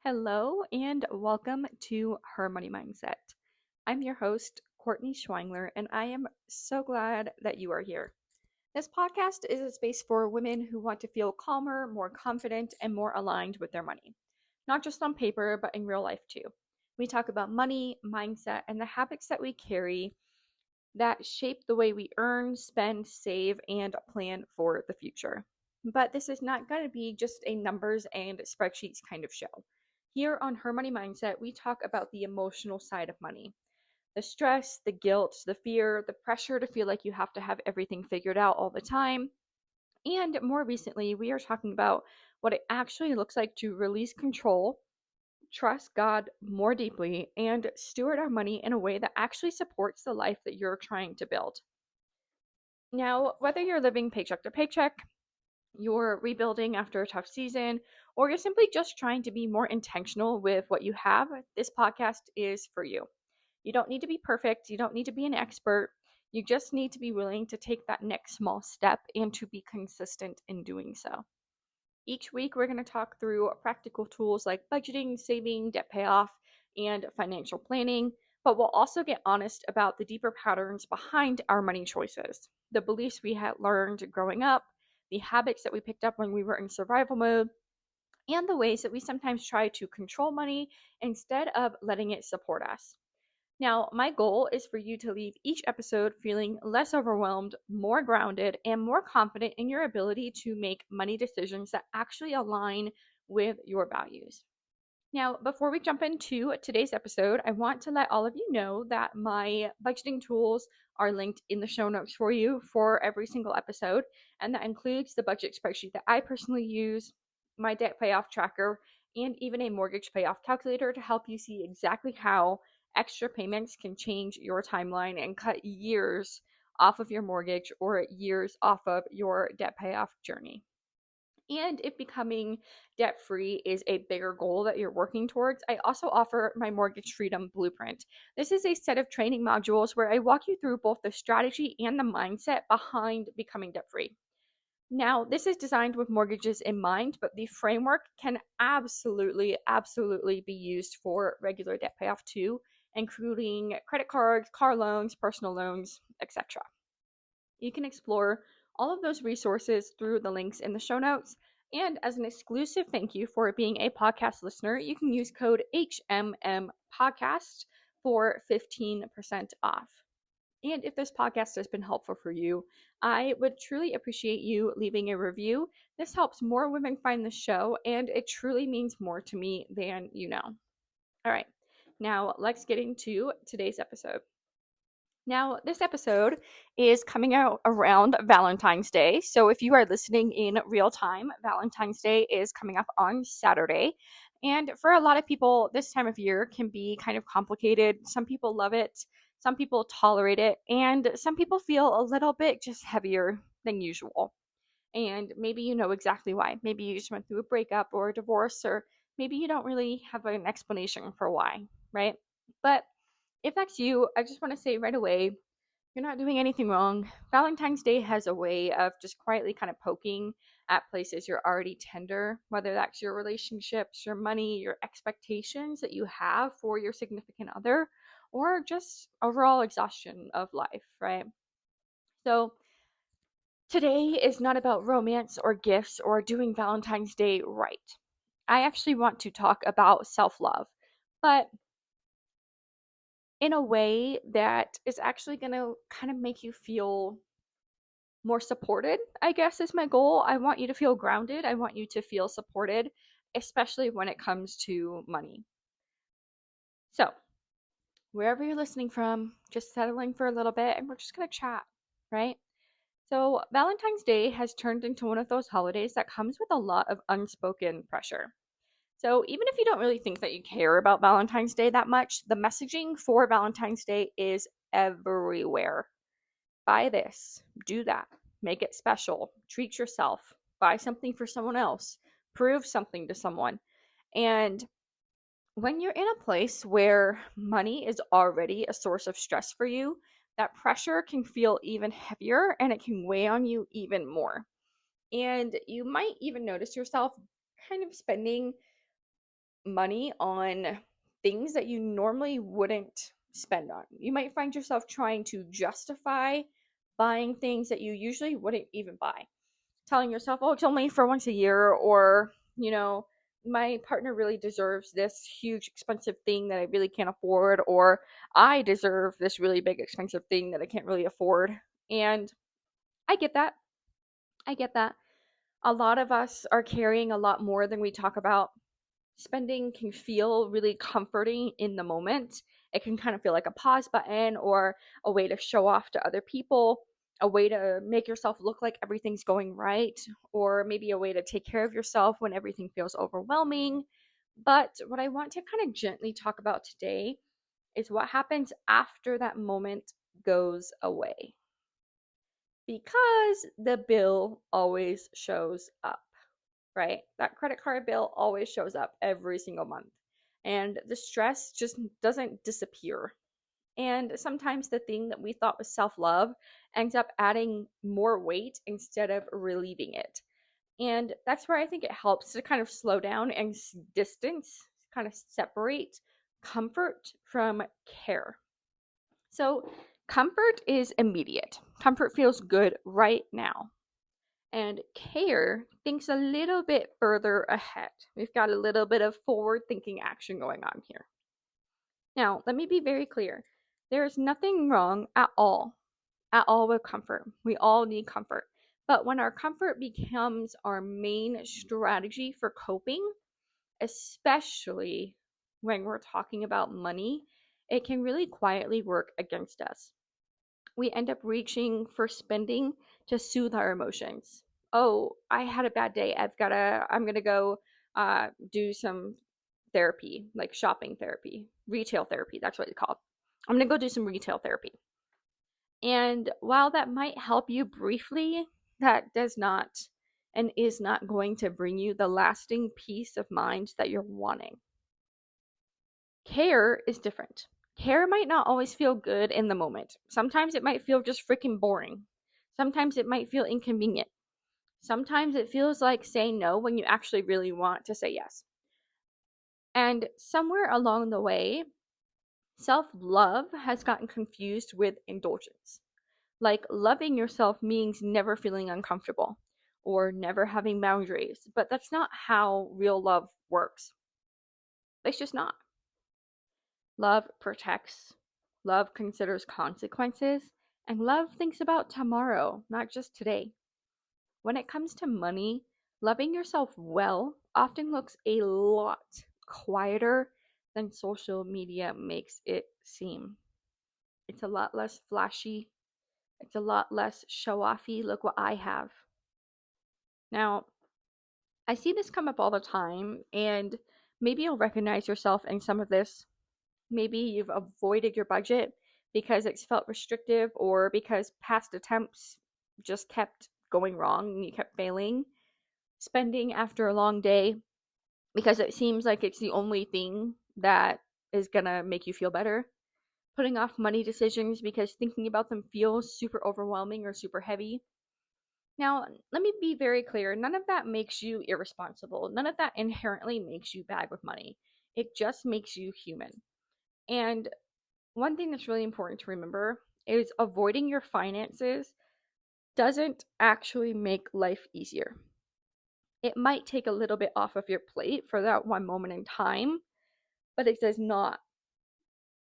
Hello and welcome to Her Money Mindset. I'm your host, Courtney Schweingler, and I am so glad that you are here. This podcast is a space for women who want to feel calmer, more confident, and more aligned with their money, not just on paper, but in real life too. We talk about money, mindset, and the habits that we carry that shape the way we earn, spend, save, and plan for the future. But this is not going to be just a numbers and spreadsheets kind of show. Here on Her Money Mindset, we talk about the emotional side of money, the stress, the guilt, the fear, the pressure to feel like you have to have everything figured out all the time. And more recently, we are talking about what it actually looks like to release control, trust God more deeply, and steward our money in a way that actually supports the life that you're trying to build. Now, whether you're living paycheck to paycheck, you're rebuilding after a tough season, or you're simply just trying to be more intentional with what you have, this podcast is for you. You don't need to be perfect, you don't need to be an expert. You just need to be willing to take that next small step and to be consistent in doing so. Each week, we're going to talk through practical tools like budgeting, saving, debt payoff, and financial planning, but we'll also get honest about the deeper patterns behind our money choices, the beliefs we had learned growing up, the habits that we picked up when we were in survival mode, and the ways that we sometimes try to control money instead of letting it support us. Now, my goal is for you to leave each episode feeling less overwhelmed, more grounded, and more confident in your ability to make money decisions that actually align with your values. Now, before we jump into today's episode, I want to let all of you know that my budgeting tools are linked in the show notes for you for every single episode, and that includes the budget spreadsheet that I personally use, my debt payoff tracker, and even a mortgage payoff calculator to help you see exactly how extra payments can change your timeline and cut years off of your mortgage or years off of your debt payoff journey. And if becoming debt free is a bigger goal that you're working towards, I also offer my Mortgage Freedom Blueprint. This is a set of training modules where I walk you through both the strategy and the mindset behind becoming debt free. Now, this is designed with mortgages in mind, but the framework can absolutely be used for regular debt payoff too, including credit cards, car loans, personal loans, etc. You can explore all of those resources through the links in the show notes. And as an exclusive thank you for being a podcast listener, you can use code HMMPodcast for 15% off. And if this podcast has been helpful for you, I would truly appreciate you leaving a review. This helps more women find the show, and it truly means more to me than you know. All right, now let's get into today's episode. Now, this episode is coming out around Valentine's Day. So, if you are listening in real time, Valentine's Day is coming up on Saturday. And for a lot of people, this time of year can be kind of complicated. Some people love it, some people tolerate it, and some people feel a little bit just heavier than usual. And maybe you know exactly why. Maybe you just went through a breakup or a divorce, or maybe you don't really have an explanation for why, right? But if that's you, I just want to say right away, you're not doing anything wrong. Valentine's Day has a way of just quietly kind of poking at places you're already tender, whether that's your relationships, your money, your expectations that you have for your significant other, or just overall exhaustion of life, right? So, today is not about romance or gifts or doing Valentine's Day right. I actually want to talk about self love, but in a way that is actually going to kind of make you feel more supported, I guess is my goal. I want you to feel grounded. I want you to feel supported, especially when it comes to money. So, wherever you're listening from, just settling for a little bit and we're just going to chat, right? So, Valentine's Day has turned into one of those holidays that comes with a lot of unspoken pressure. So, even if you don't really think that you care about Valentine's Day that much, the messaging for Valentine's Day is everywhere. Buy this, do that, make it special, treat yourself, buy something for someone else, prove something to someone. And when you're in a place where money is already a source of stress for you, that pressure can feel even heavier and it can weigh on you even more. And you might even notice yourself kind of spending money on things that you normally wouldn't spend on. You might find yourself trying to justify buying things that you usually wouldn't even buy. Telling yourself, oh, it's only for once a year, or, my partner really deserves this huge expensive thing that I really can't afford, or I deserve this really big expensive thing that I can't really afford. And I get that. I get that. A lot of us are carrying a lot more than we talk about. Spending can feel really comforting in the moment. It can kind of feel like a pause button or a way to show off to other people, a way to make yourself look like everything's going right, or maybe a way to take care of yourself when everything feels overwhelming. But what I want to kind of gently talk about today is what happens after that moment goes away. Because the bill always shows up, right? That credit card bill always shows up every single month. And the stress just doesn't disappear. And sometimes the thing that we thought was self love ends up adding more weight instead of relieving it. And that's where I think it helps to kind of slow down and distance, kind of separate comfort from care. So, comfort is immediate, comfort feels good right now. And care thinks a little bit further ahead. We've got a little bit of forward thinking action going on here. Now, let me be very clear. There is nothing wrong at all with comfort. We all need comfort. But when our comfort becomes our main strategy for coping, especially when we're talking about money, it can really quietly work against us. We end up reaching for spending to soothe our emotions. Oh, I had a bad day. I'm going to go do some therapy, like shopping therapy, retail therapy. That's what it's called. I'm going to go do some retail therapy. And while that might help you briefly, that does not and is not going to bring you the lasting peace of mind that you're wanting. Care is different. Care might not always feel good in the moment. Sometimes it might feel just freaking boring. Sometimes it might feel inconvenient. Sometimes it feels like saying no when you actually really want to say yes. And somewhere along the way, self love has gotten confused with indulgence. Like loving yourself means never feeling uncomfortable or never having boundaries, but that's not how real love works. It's just not. Love protects, love considers consequences, and love thinks about tomorrow, not just today. When it comes to money, loving yourself well often looks a lot quieter than social media makes it seem. It's a lot less flashy, it's a lot less show offy. Look what I have. Now, I see this come up all the time, and maybe you'll recognize yourself in some of this. Maybe you've avoided your budget because it's felt restrictive or because past attempts just kept going wrong and you kept failing. Spending after a long day because it seems like it's the only thing that is gonna make you feel better. Putting off money decisions because thinking about them feels super overwhelming or super heavy. Now, let me be very clear, none of that makes you irresponsible. None of that inherently makes you bad with money. It just makes you human. And one thing that's really important to remember is avoiding your finances doesn't actually make life easier. It might take a little bit off of your plate for that one moment in time, but it does not.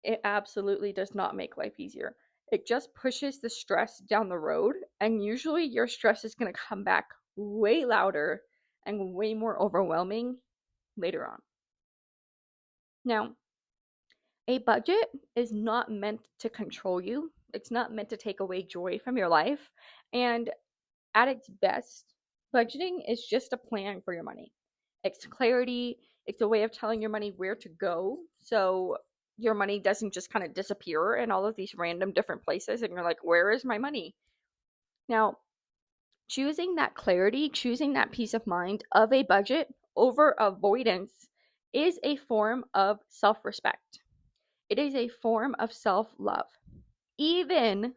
It absolutely does not make life easier. It just pushes the stress down the road, and usually your stress is going to come back way louder and way more overwhelming later on. Now, a budget is not meant to control you. It's not meant to take away joy from your life. And at its best, budgeting is just a plan for your money. It's clarity, it's a way of telling your money where to go. So your money doesn't just kind of disappear in all of these random different places and you're like, where is my money? Now, choosing that clarity, choosing that peace of mind of a budget over avoidance is a form of self respect. It is a form of self love, even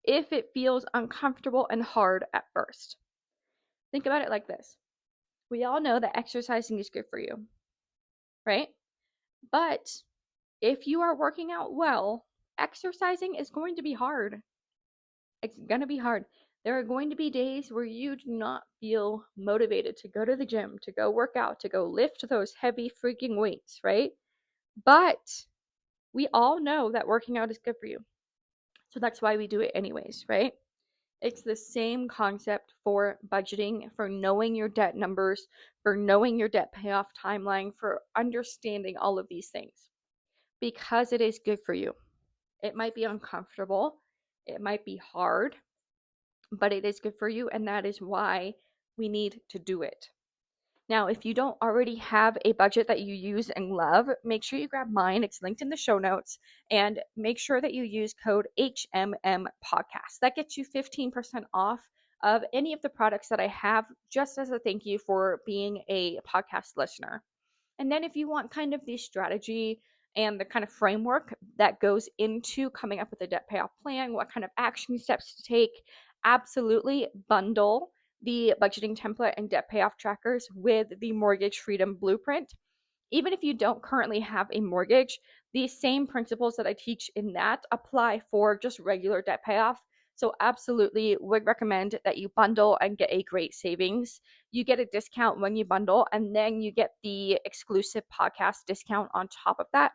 if it feels uncomfortable and hard at first. Think about it like this. We all know that exercising is good for you, right? But if you are working out well, exercising is going to be hard. It's going to be hard. There are going to be days where you do not feel motivated to go to the gym, to go work out, to go lift those heavy freaking weights, right? But we all know that working out is good for you. So that's why we do it anyways, right? It's the same concept for budgeting, for knowing your debt numbers, for knowing your debt payoff timeline, for understanding all of these things because it is good for you. It might be uncomfortable, it might be hard, but it is good for you, and that is why we need to do it. Now, if you don't already have a budget that you use and love, make sure you grab mine. It's linked in the show notes. And make sure that you use code HMM Podcast. That gets you 15% off of any of the products that I have, just as a thank you for being a podcast listener. And then if you want kind of the strategy and the kind of framework that goes into coming up with a debt payoff plan, what kind of action steps to take, absolutely bundle the budgeting template and debt payoff trackers with the mortgage freedom blueprint. Even if you don't currently have a mortgage, these same principles that I teach in that apply for just regular debt payoff. So absolutely would recommend that you bundle and get a great savings. You get a discount when you bundle, and then you get the exclusive podcast discount on top of that.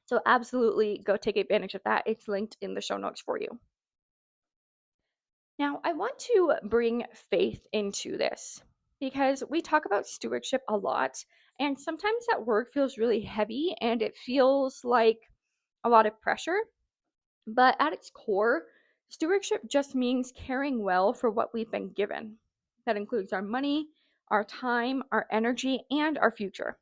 So absolutely go take advantage of that. It's linked in the show notes for you. Now, I want to bring faith into this because we talk about stewardship a lot, and sometimes that word feels really heavy and it feels like a lot of pressure. But at its core, stewardship just means caring well for what we've been given. That includes our money, our time, our energy, and our future.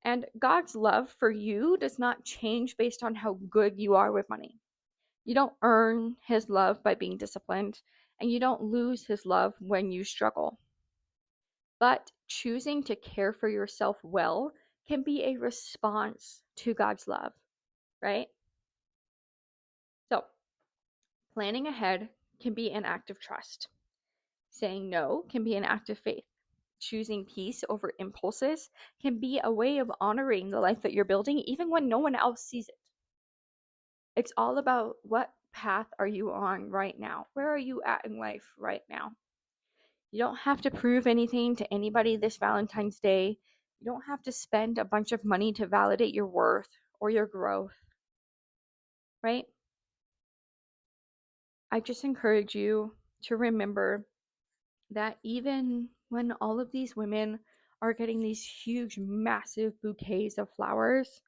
And God's love for you does not change based on how good you are with money. You don't earn his love by being disciplined, and you don't lose his love when you struggle. But choosing to care for yourself well can be a response to God's love, right? So, planning ahead can be an act of trust. Saying no can be an act of faith. Choosing peace over impulses can be a way of honoring the life that you're building, even when no one else sees it. It's all about what path are you on right now? Where are you at in life right now? You don't have to prove anything to anybody this Valentine's Day. You don't have to spend a bunch of money to validate your worth or your growth, right? I just encourage you to remember that even when all of these women are getting these huge, massive bouquets of flowers,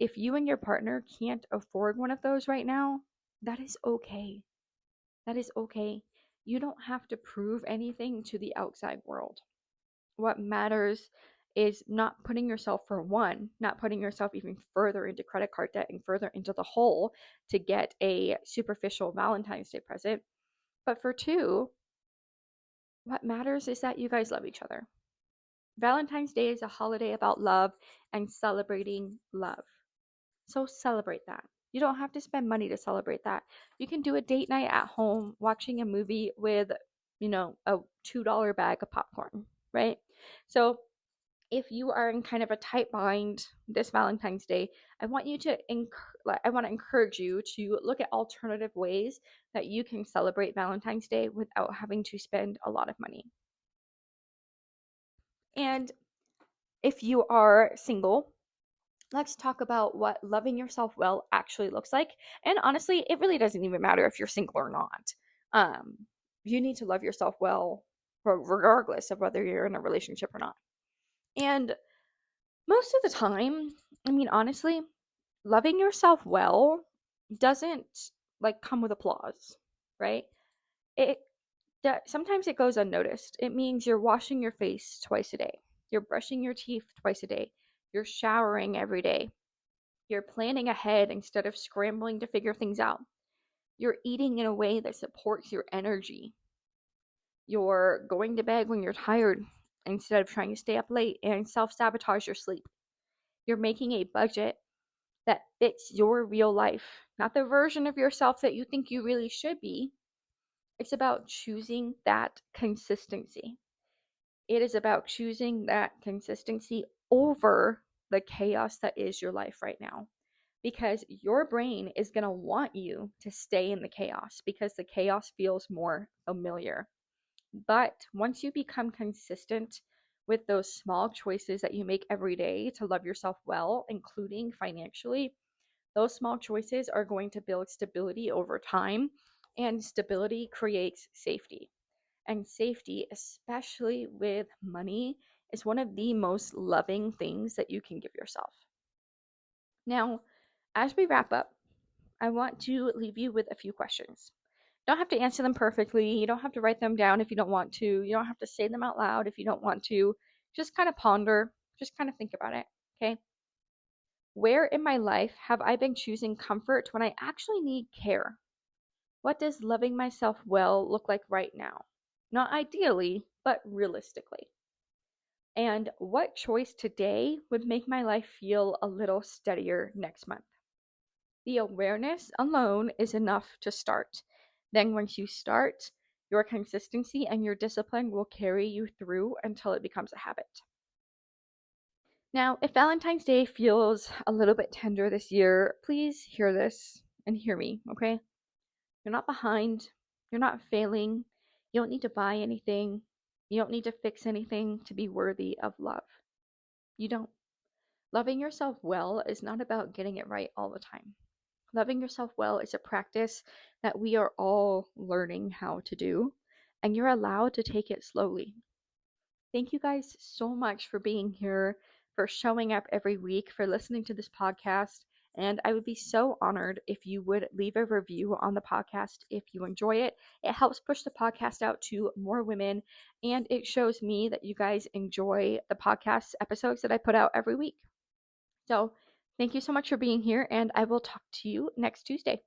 if you and your partner can't afford one of those right now, that is okay. That is okay. You don't have to prove anything to the outside world. What matters is not putting yourself, for one, not putting yourself even further into credit card debt and further into the hole to get a superficial Valentine's Day present. But for two, what matters is that you guys love each other. Valentine's Day is a holiday about love and celebrating love. So celebrate that. You don't have to spend money to celebrate that. You can do a date night at home watching a movie with, a $2 bag of popcorn, right? So if you are in kind of a tight bind this Valentine's Day, I want to encourage you to look at alternative ways that you can celebrate Valentine's Day without having to spend a lot of money. And if you are single, let's talk about what loving yourself well actually looks like. And honestly, it really doesn't even matter if you're single or not. You need to love yourself well regardless of whether you're in a relationship or not. And most of the time, honestly, loving yourself well doesn't come with applause, right? It sometimes it goes unnoticed. It means you're washing your face twice a day. You're brushing your teeth twice a day. You're showering every day. You're planning ahead instead of scrambling to figure things out. You're eating in a way that supports your energy. You're going to bed when you're tired instead of trying to stay up late and self-sabotage your sleep. You're making a budget that fits your real life, not the version of yourself that you think you really should be. It's about choosing that consistency. It is about choosing that consistency over the chaos that is your life right now. Because your brain is going to want you to stay in the chaos because the chaos feels more familiar. But once you become consistent with those small choices that you make every day to love yourself well, including financially, those small choices are going to build stability over time, and stability creates safety. And safety, especially with money, is one of the most loving things that you can give yourself. Now, as we wrap up, I want to leave you with a few questions. You don't have to answer them perfectly. You don't have to write them down if you don't want to. You don't have to say them out loud if you don't want to. Just kind of ponder, just kind of think about it. Okay. Where in my life have I been choosing comfort when I actually need care? What does loving myself well look like right now? Not ideally, but realistically. And what choice today would make my life feel a little steadier next month? The awareness alone is enough to start. Then, once you start, your consistency and your discipline will carry you through until it becomes a habit. Now, if Valentine's Day feels a little bit tender this year, please hear this and hear me, okay? You're not behind. You're not failing. You don't need to buy anything. You don't need to fix anything to be worthy of love. You don't. Loving yourself well is not about getting it right all the time. Loving yourself well is a practice that we are all learning how to do, and you're allowed to take it slowly. Thank you guys so much for being here, for showing up every week, for listening to this podcast. And I would be so honored if you would leave a review on the podcast if you enjoy it. It helps push the podcast out to more women, and it shows me that you guys enjoy the podcast episodes that I put out every week. So, thank you so much for being here, and I will talk to you next Tuesday.